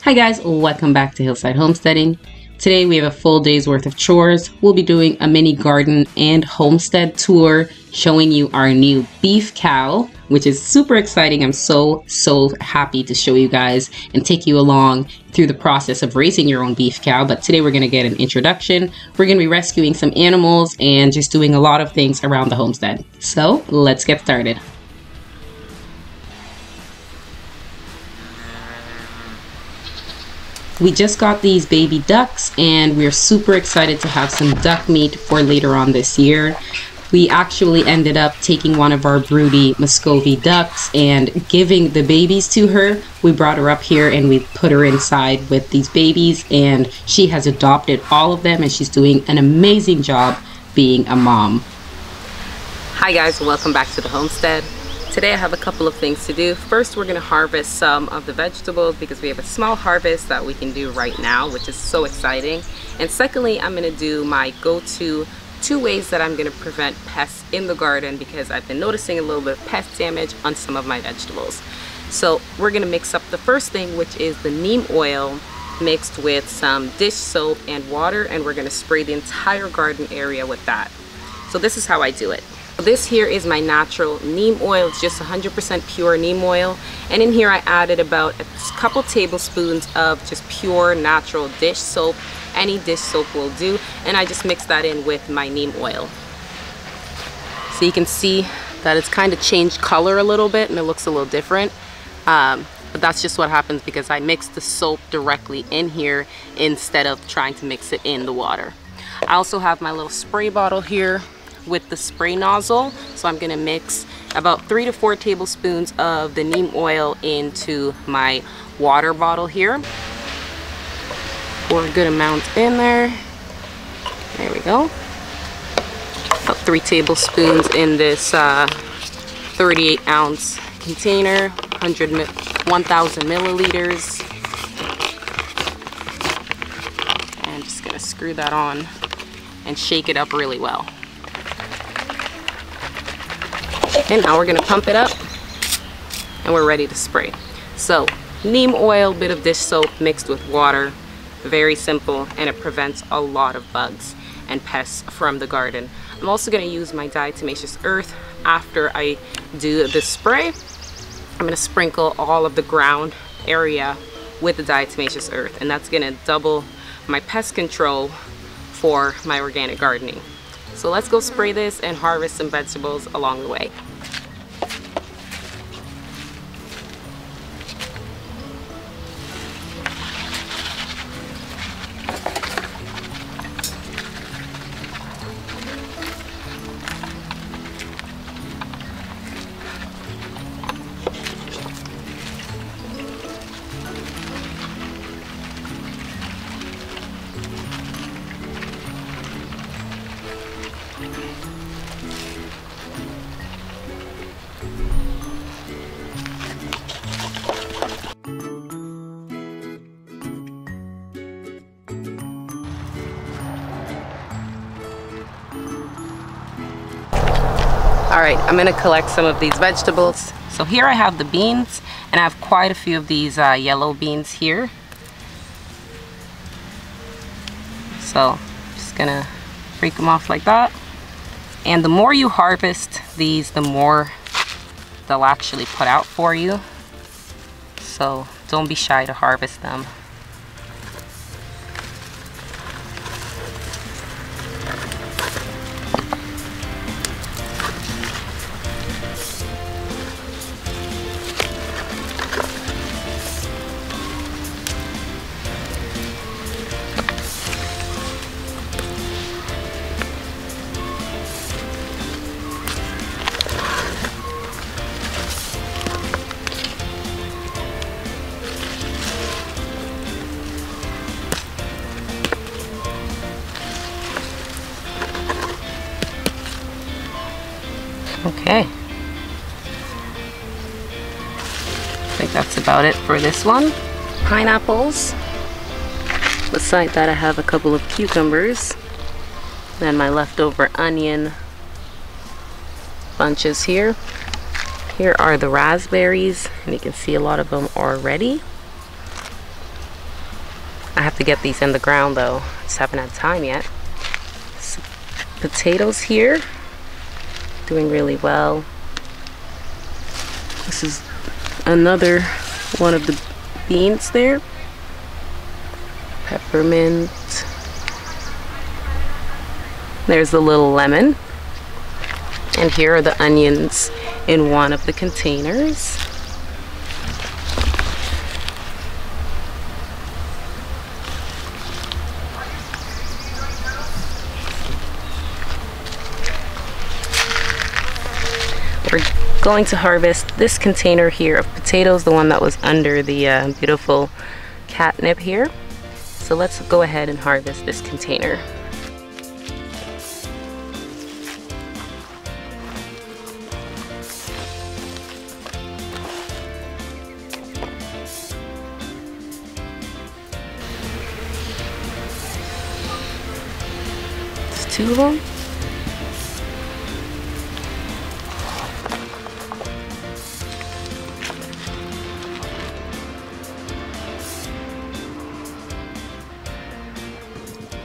Hi guys, welcome back to Hillside Homesteading. Today we have a full day's worth of chores. We'll be doing a mini garden and homestead tour showing you our new beef cow, which is super exciting. I'm so happy to show you guys and take you along through the process of raising your own beef cow. But today we're going to get an introduction. We're going to be rescuing some animals and just doing a lot of things around the homestead. So let's get started. We just got these baby ducks and we're super excited to have some duck meat for later on this year. We actually ended up taking one of our broody Muscovy ducks and giving the babies to her. We brought her up here and we put her inside with these babies, and she has adopted all of them and she's doing an amazing job being a mom. Hi guys, welcome back to the homestead. Today I have a couple of things to do. First, we're going to harvest some of the vegetables because we have a small harvest that we can do right now, which is so exciting. And secondly, I'm going to do my go-to 2 ways that I'm going to prevent pests in the garden, because I've been noticing a little bit of pest damage on some of my vegetables. So we're going to mix up the first thing, which is the neem oil mixed with some dish soap and water, and we're going to spray the entire garden area with that. So this is how I do it. This here is my natural neem oil. It's just 100% pure neem oil, and in here I added about a couple tablespoons of just pure natural dish soap. Any dish soap will do, and I just mix that in with my neem oil. So you can see that it's kind of changed color a little bit and it looks a little different, but that's just what happens because I mixed the soap directly in here instead of trying to mix it in the water. I also have my little spray bottle here with the spray nozzle, so I'm gonna mix about 3 to 4 tablespoons of the neem oil into my water bottle here. Pour a good amount in there. There we go. About 3 tablespoons in this 38-ounce container, 1,000 milliliters. And I'm just gonna screw that on and shake it up really well. And now we're gonna pump it up and we're ready to spray. So neem oil, bit of dish soap mixed with water, very simple, and it prevents a lot of bugs and pests from the garden. I'm also gonna use my diatomaceous earth after I do the spray. I'm gonna sprinkle all of the ground area with the diatomaceous earth, and that's gonna double my pest control for my organic gardening. So let's go spray this and harvest some vegetables along the way. Alright, I'm going to collect some of these vegetables. So here I have the beans, and I have quite a few of these yellow beans here. So just going to break them off like that. And the more you harvest these, the more they'll actually put out for you. So don't be shy to harvest them. Okay, I think that's about it for this one. Pineapples. Beside that I have a couple of cucumbers, then my leftover onion bunches here. Here are the raspberries, and you can see a lot of them already. have to get these in the ground though. Just haven't had time yet. Some potatoes here, doing really well. This is another one of the beans there. Peppermint. There's the little lemon. And here are the onions in one of the containers. We're going to harvest this container here of potatoes, the one that was under the beautiful catnip here. So let's go ahead and harvest this container. There's 2 of them.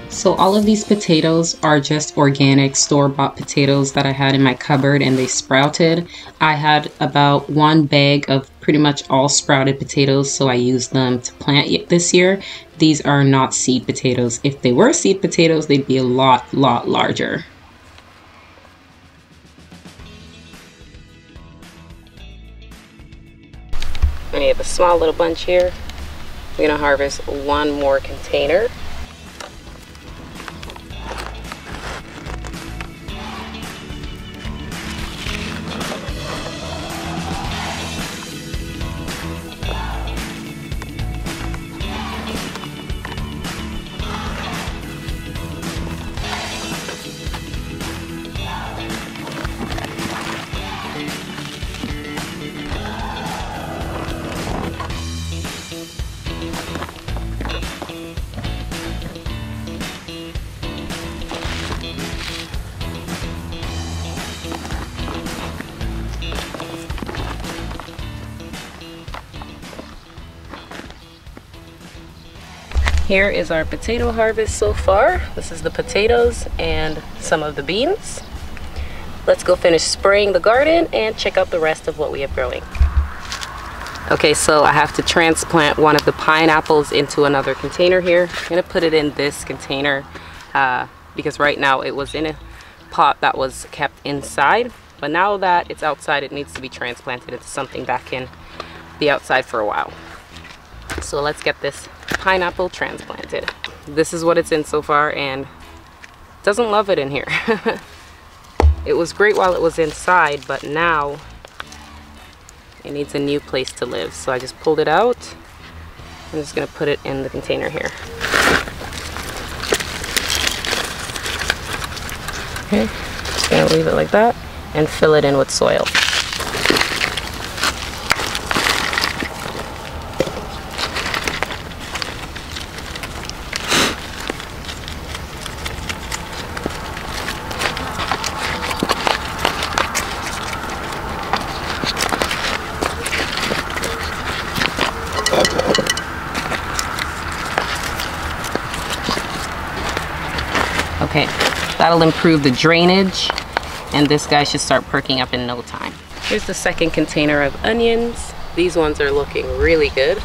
So all of these potatoes are just organic store-bought potatoes that I had in my cupboard and they sprouted. I had about 1 bag of pretty much all sprouted potatoes, so I used them to plant this year. These are not seed potatoes. If they were seed potatoes, they'd be a lot larger. We have a small little bunch here. We're gonna harvest 1 more container. Here is our potato harvest so far. This is the potatoes and some of the beans. Let's go finish spraying the garden and check out the rest of what we have growing. Okay, so I have to transplant one of the pineapples into another container here. I'm gonna put it in this container because right now it was in a pot that was kept inside. But now that it's outside, it needs to be transplanted into something that can be outside for a while. So let's get this pineapple transplanted. This is what it's in so far, and doesn't love it in here. It was great while it was inside, but now it needs a new place to live. So I just pulled it out. I'm just gonna put it in the container here. Okay, just gonna leave it like that and fill it in with soil. Okay, that'll improve the drainage, and this guy should start perking up in no time. Here's the second container of onions. These ones are looking really good.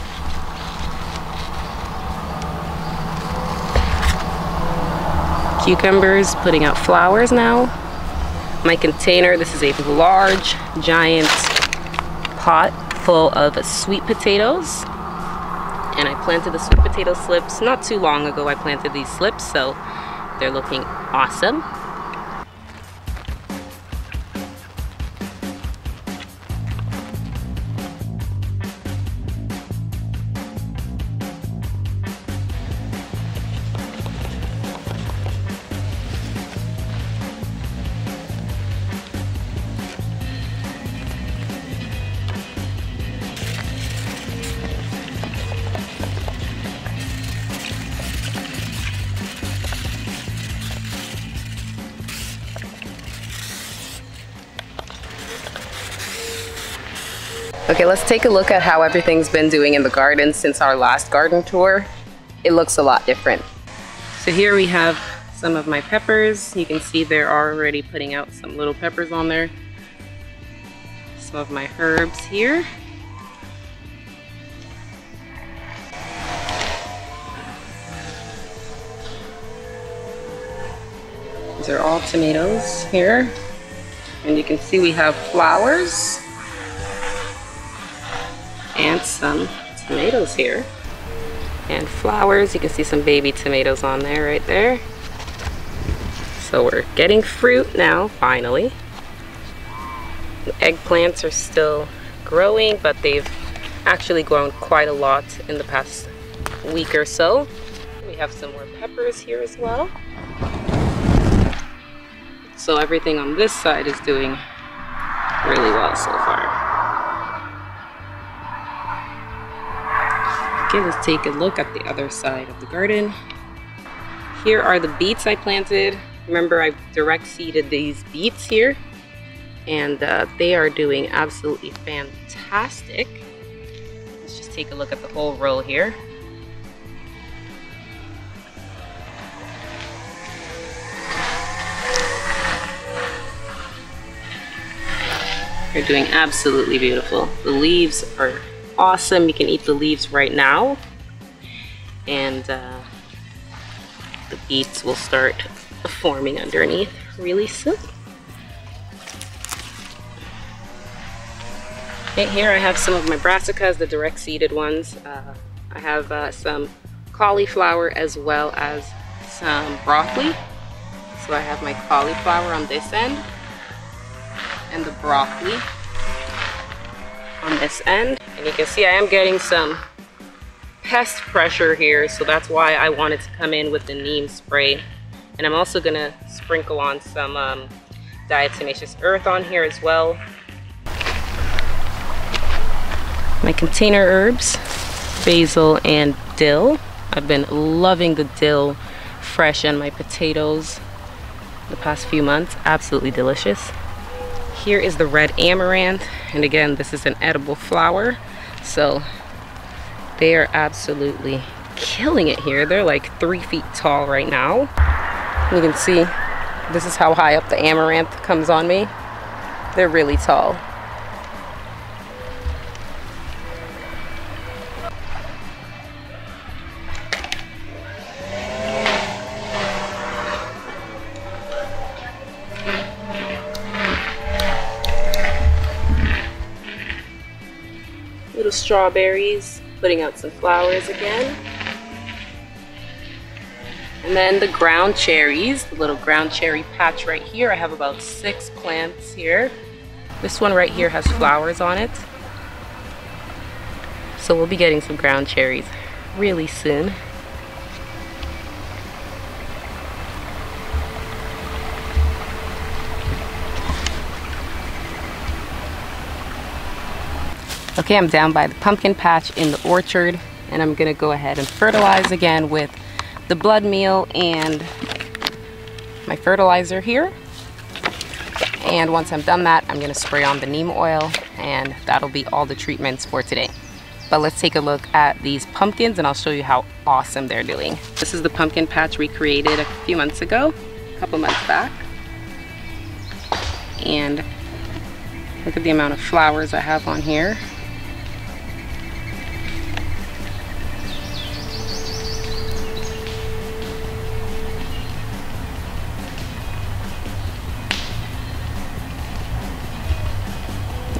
Cucumbers putting out flowers now. My container, this is a large, giant pot full of sweet potatoes. And I planted the sweet potato slips not too long ago. I planted these slips, so they're looking awesome. Okay, let's take a look at how everything's been doing in the garden since our last garden tour. it looks a lot different. So here we have some of my peppers. You can see they're already putting out some little peppers on there. Some of my herbs here. These are all tomatoes here. And you can see we have flowers and some tomatoes here. And flowers, you can see some baby tomatoes on there right there. So we're getting fruit now, finally. The eggplants are still growing, but they've actually grown quite a lot in the past week or so. We have some more peppers here as well. So everything on this side is doing really well so far. Okay, let's take a look at the other side of the garden. Here are the beets I planted. Remember, I direct seeded these beets here, and they are doing absolutely fantastic. Let's just take a look at the whole row here. They're doing absolutely beautiful. The leaves are awesome. You can eat the leaves right now, and the beets will start forming underneath really soon. Okay, here I have some of my brassicas, the direct seeded ones. I have some cauliflower as well as some broccoli. So I have my cauliflower on this end and the broccoli on this end. And you can see I am getting some pest pressure here, so that's why I wanted to come in with the neem spray. And I'm also gonna sprinkle on some diatomaceous earth on here as well. My container herbs, basil and dill. I've been loving the dill fresh on my potatoes the past few months. Absolutely delicious. Here is the red amaranth, and again, this is an edible flower, so they are absolutely killing it here. They're like 3 feet tall right now. You can see this is how high up the amaranth comes on me. They're really tall. Little strawberries, putting out some flowers again. And then the ground cherries, the little ground cherry patch right here. I have about 6 plants here. This one right here has flowers on it. So we'll be getting some ground cherries really soon. Okay, I'm down by the pumpkin patch in the orchard, and I'm gonna go ahead and fertilize again with the blood meal and my fertilizer here. And once I'm done that, I'm gonna spray on the neem oil, and that'll be all the treatments for today. But let's take a look at these pumpkins and I'll show you how awesome they're doing. This is the pumpkin patch we created a few months ago, a couple months back. And look at the amount of flowers I have on here.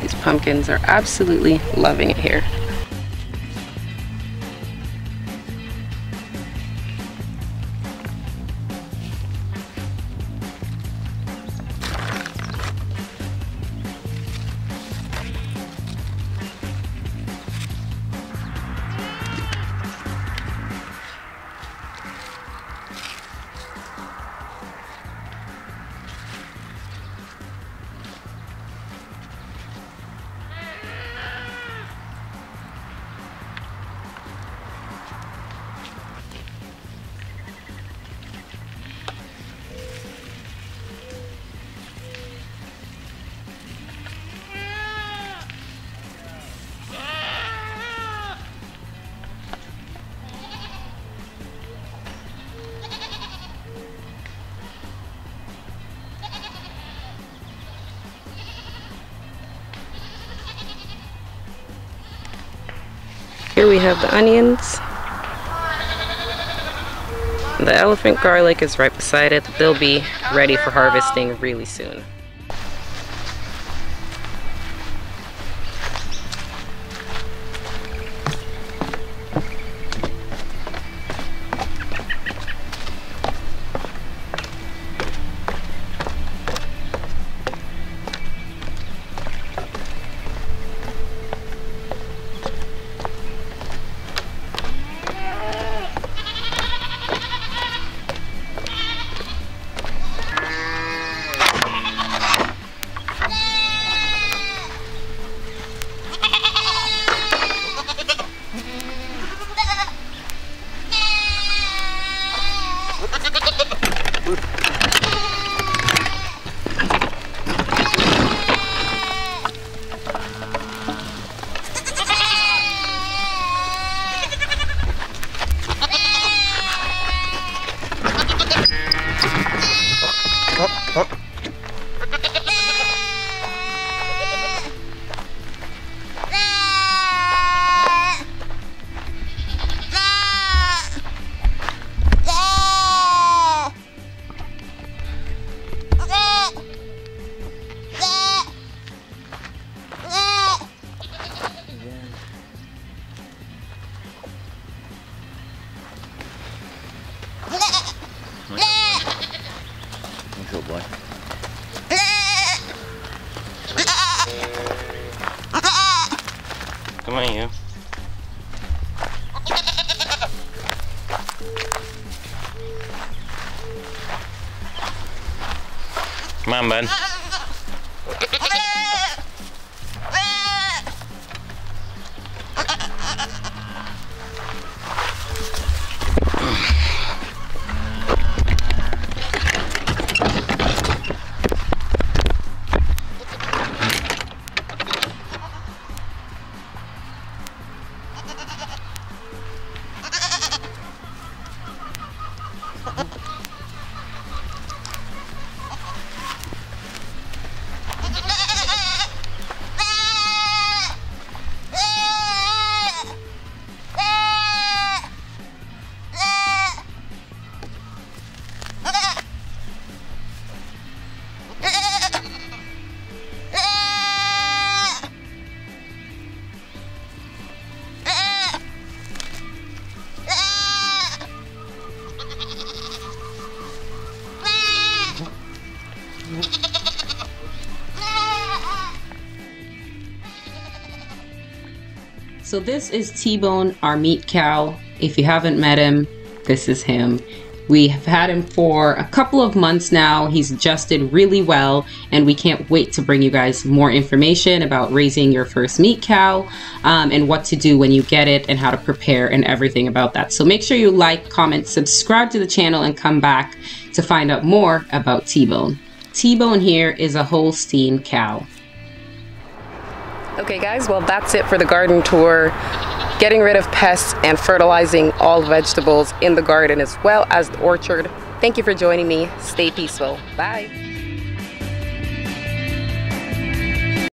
These pumpkins are absolutely loving it here. have the onions. The elephant garlic is right beside it. They'll be ready for harvesting really soon. Boy. Come on, you. Come on, bud. So this is T-Bone, our meat cow. If you haven't met him, this is him. We have had him for a couple of months now. He's adjusted really well, and we can't wait to bring you guys more information about raising your first meat cow, and what to do when you get it and how to prepare and everything about that. So make sure you like, comment, subscribe to the channel, and come back to find out more about T-Bone. T-Bone here is a Holstein cow. Okay guys, well that's it for the garden tour. Getting rid of pests and fertilizing all vegetables in the garden as well as the orchard. Thank you for joining me. Stay peaceful. Bye.